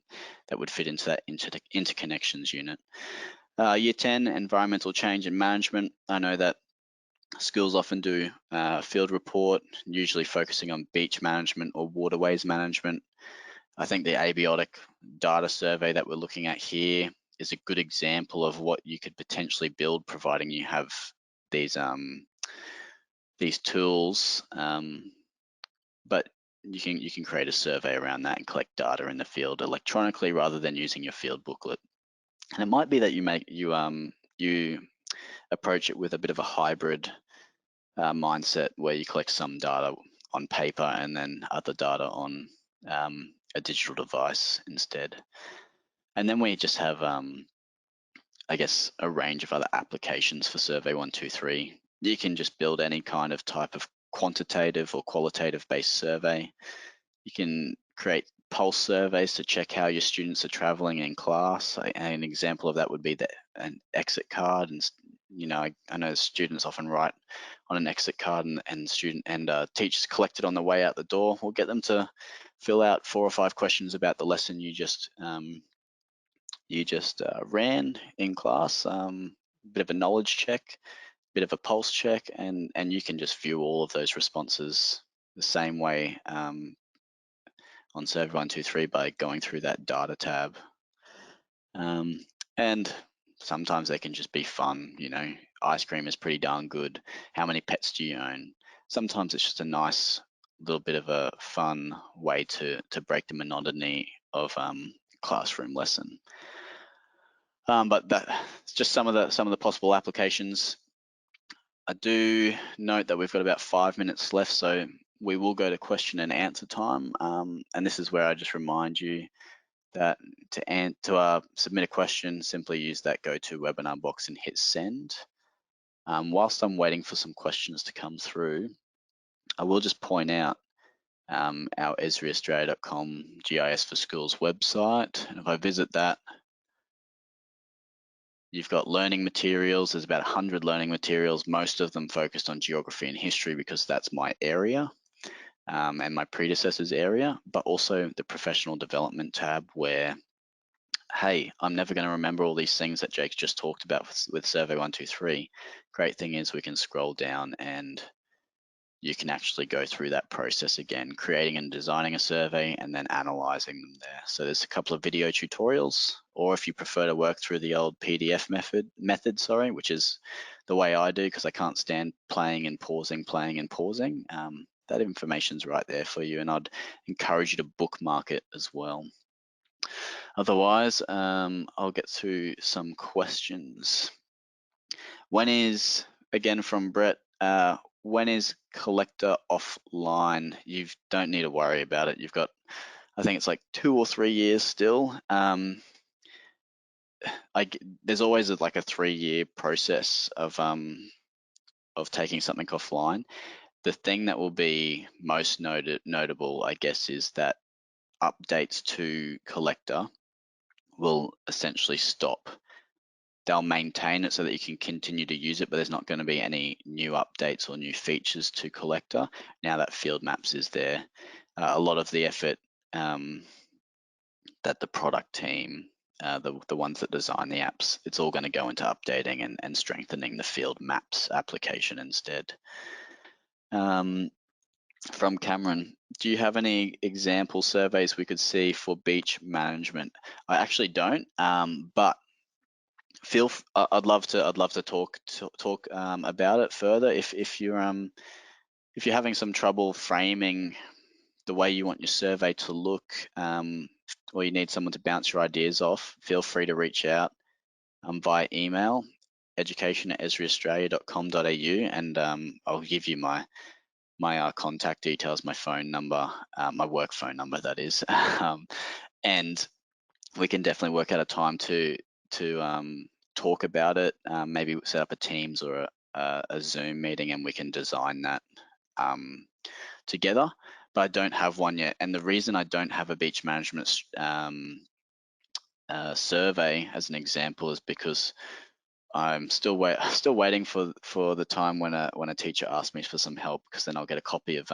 that would fit into that interconnections unit. Year 10, environmental change and management. I know that schools often do a field report, usually focusing on beach management or waterways management. I think the abiotic data survey that we're looking at here is a good example of what you could potentially build, providing you have these tools. But you can create a survey around that and collect data in the field electronically rather than using your field booklet. And it might be that you approach it with a bit of a hybrid mindset, where you collect some data on paper and then other data on a digital device instead. And then we just have, I guess, a range of other applications for Survey123. You can just build any kind of type of quantitative or qualitative based survey. You can create pulse surveys to check how your students are traveling in class. An example of that would be an exit card. And you know, I know students often write on an exit card, and teachers collect it on the way out the door. We'll get them to fill out 4 or 5 questions about the lesson you just ran in class. Bit of a knowledge check, bit of a pulse check, and you can just view all of those responses the same way on Survey123 by going through that data tab. And sometimes they can just be fun. You know, ice cream is pretty darn good. How many pets do you own? Sometimes it's just a nice little bit of a fun way to break the monotony of classroom lesson. But that's just some of the possible applications. I do note that we've got about 5 minutes left, so we will go to question and answer time. And this is where I just remind you that to submit a question, simply use that GoToWebinar box and hit send. Whilst I'm waiting for some questions to come through, I will just point out our esriaustralia.com GIS for Schools website. And if I visit that, you've got learning materials. There's about 100 learning materials, most of them focused on geography and history because that's my area and my predecessor's area, but also the professional development tab where, hey, I'm never going to remember all these things that Jake's just talked about with Survey123. Great thing is we can scroll down and you can actually go through that process again, creating and designing a survey and then analyzing them there. So there's a couple of video tutorials, or if you prefer to work through the old PDF method, which is the way I do because I can't stand playing and pausing. That information's right there for you, and I'd encourage you to bookmark it as well. Otherwise, I'll get through some questions. When is, again from Brett, when is collector offline? You don't need to worry about it. You've got, I think it's like 2 or 3 years still. There's always like a 3-year process of taking something offline. The thing that will be most notable, I guess, is that updates to collector will essentially stop. They'll maintain it so that you can continue to use it, but there's not going to be any new updates or new features to collector now that field maps is there. A lot of the effort that the product team, the ones that design the apps, it's all going to go into updating and strengthening the field maps application instead. From Cameron, do you have any example surveys we could see for beach management? I actually don't, but I'd love to talk about it further. If you're having some trouble framing the way you want your survey to look, or you need someone to bounce your ideas off, feel free to reach out via email, education@esriaustralia.com.au, and I'll give you my contact details, my phone number, my work phone number, that is, and we can definitely work out a time to talk about it. Maybe set up a Teams or a Zoom meeting, and we can design that together. But I don't have one yet, and the reason I don't have a beach management survey as an example is because I'm still waiting for the time when a teacher asks me for some help, because then I'll get a copy of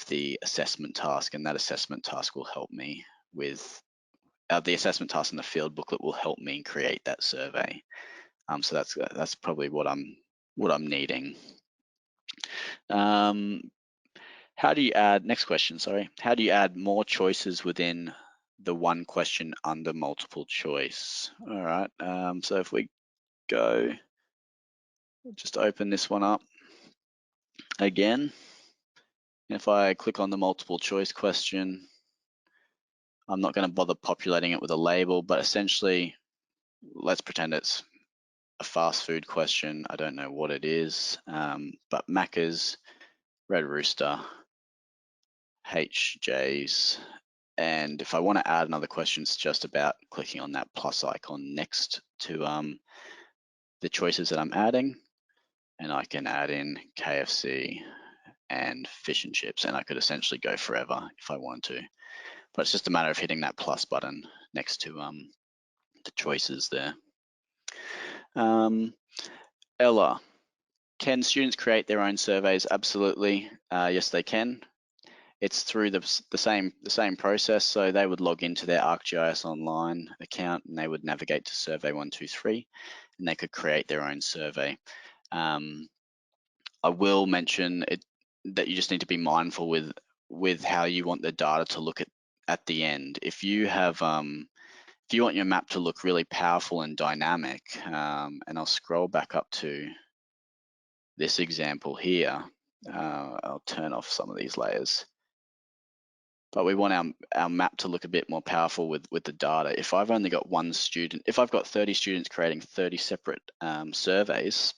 the assessment task, and that assessment task will help me with the assessment task in the field booklet will help me create that survey. So that's probably what I'm needing. How do you add, next question, sorry. How do you add more choices within the one question under multiple choice? All right, so if we go, just open this one up again. If I click on the multiple choice question, I'm not going to bother populating it with a label, but essentially, let's pretend it's a fast food question. I don't know what it is, but Macca's, Red Rooster, HJ's, and if I want to add another question, it's just about clicking on that plus icon next to the choices that I'm adding, and I can add in KFC and fish and chips, and I could essentially go forever if I wanted to. But it's just a matter of hitting that plus button next to the choices there. Ella, can students create their own surveys? Absolutely, yes they can. It's through the same process. So they would log into their Arcgis online account, and they would navigate to Survey123, and they could create their own survey. I will mention that you just need to be mindful with how you want the data to look at the end. If you have if you want your map to look really powerful and dynamic, and I'll scroll back up to this example here. I'll turn off some of these layers. But we want our map to look a bit more powerful with the data. If I've only got one student, if I've got 30 students creating 30 separate surveys,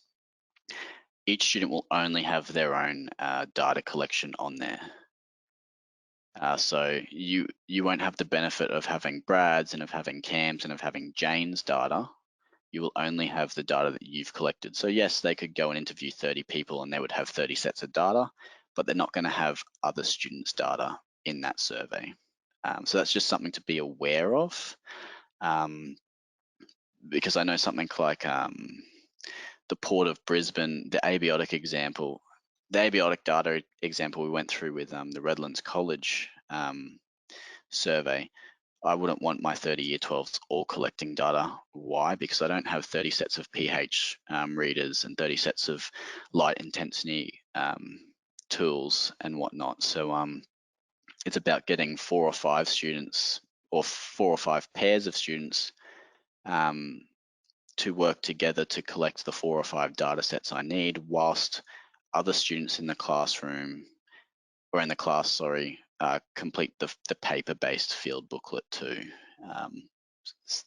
each student will only have their own data collection on there. So you won't have the benefit of having Brad's and of having Cam's and of having Jane's data. You will only have the data that you've collected. So yes, they could go and interview 30 people and they would have 30 sets of data, but they're not going to have other students' data in that survey. So that's just something to be aware of, because I know something like the Port of Brisbane, the abiotic example, the abiotic data example we went through with the Redlands College survey. I wouldn't want my 30 year 12s all collecting data. Why? Because I don't have 30 sets of pH readers and 30 sets of light intensity tools and whatnot. So it's about getting 4 or 5 students or 4 or 5 pairs of students to work together to collect the 4 or 5 data sets I need, whilst other students in the classroom or in the class, sorry, complete the paper-based field booklet too.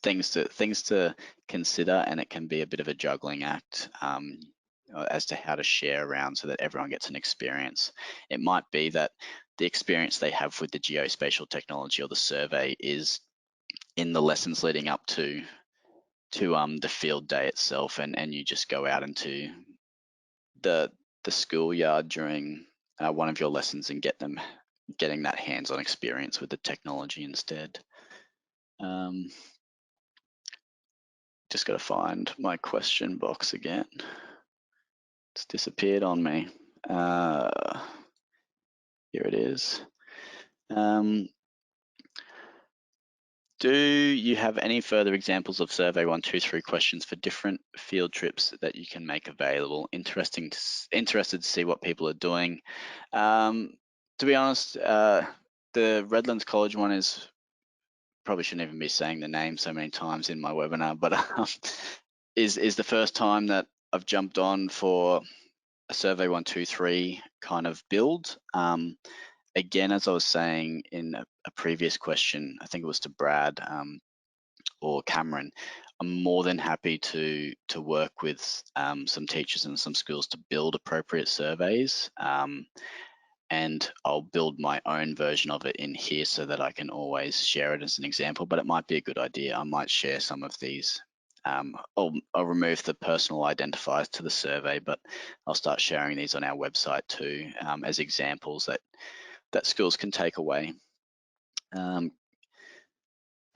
Things to consider, and it can be a bit of a juggling act as to how to share around so that everyone gets an experience. It might be that the experience they have with the geospatial technology or the survey is in the lessons leading up to the field day itself, and you just go out into the the schoolyard during one of your lessons and getting that hands-on experience with the technology instead. Just got to find my question box again. It's disappeared on me. Here it is. Do you have any further examples of Survey123 questions for different field trips that you can make available? Interested to see what people are doing. To be honest, the Redlands College one is, probably shouldn't even be saying the name so many times in my webinar, but is the first time that I've jumped on for a Survey123 kind of build. Again, as I was saying in a previous question, I think it was to Brad or Cameron, I'm more than happy to work with some teachers and some schools to build appropriate surveys. And I'll build my own version of it in here so that I can always share it as an example, but it might be a good idea. I might share some of these. I'll remove the personal identifiers to the survey, but I'll start sharing these on our website too as examples that schools can take away. I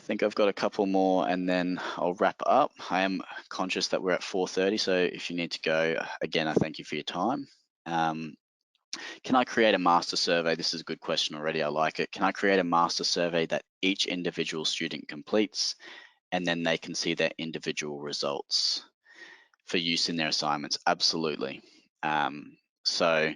think I've got a couple more and then I'll wrap up. I am conscious that we're at 4:30, so if you need to go, again, I thank you for your time. Can I create a master survey? This is a good question already, I like it. Can I create a master survey that each individual student completes and then they can see their individual results for use in their assignments? Absolutely. So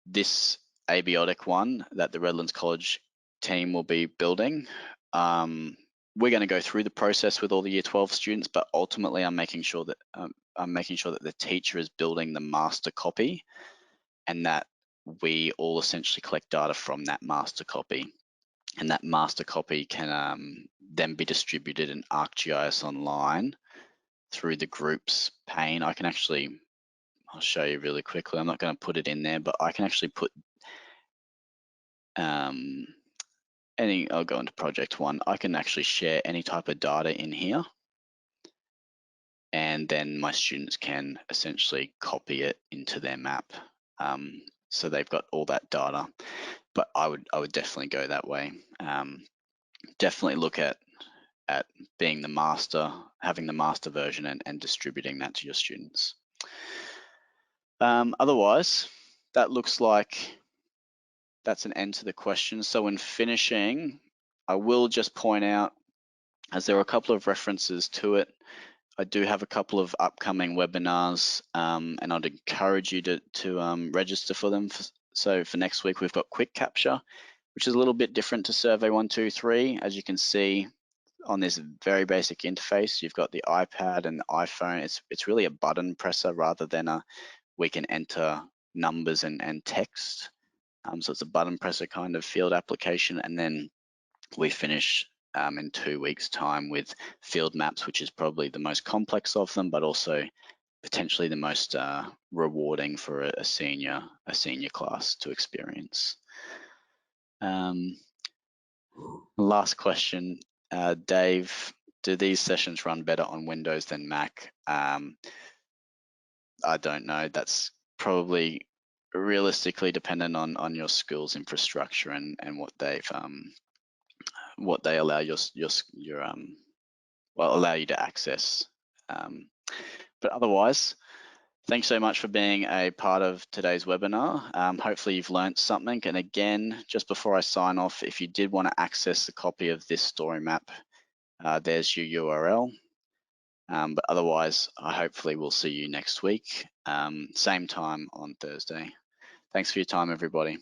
this abiotic one that the Redlands College team will be building, we're going to go through the process with all the Year 12 students, but ultimately I'm making sure that the teacher is building the master copy, and that we all essentially collect data from that master copy, and that master copy can then be distributed in Arcgis online through the groups pane. I'll show you really quickly. I'm not going to put it in there, but I can actually put I'll go into project one. I can actually share any type of data in here, and then my students can essentially copy it into their map. So they've got all that data, but I would definitely go that way. Definitely look at being the master, having the master version and distributing that to your students. Otherwise, that looks like that's an end to the question. So in finishing, I will just point out, as there are a couple of references to it, I do have a couple of upcoming webinars, and I'd encourage you to register for them. So for next week, we've got Quick Capture, which is a little bit different to Survey123. As you can see on this very basic interface, you've got the iPad and the iPhone. It's really a button presser rather than we can enter numbers and text. So it's a button presser kind of field application, and then we finish in 2 weeks' time with field maps, which is probably the most complex of them, but also potentially the most rewarding for a senior class to experience. Last question, Dave, do these sessions run better on Windows than Mac? I don't know. That's probably realistically dependent on your school's infrastructure and what they allow allow you to access. But otherwise, thanks so much for being a part of today's webinar. Hopefully you've learned something. And again, just before I sign off, if you did want to access a copy of this story map, there's your URL. But otherwise, hopefully we'll see you next week, same time on Thursday. Thanks for your time, everybody.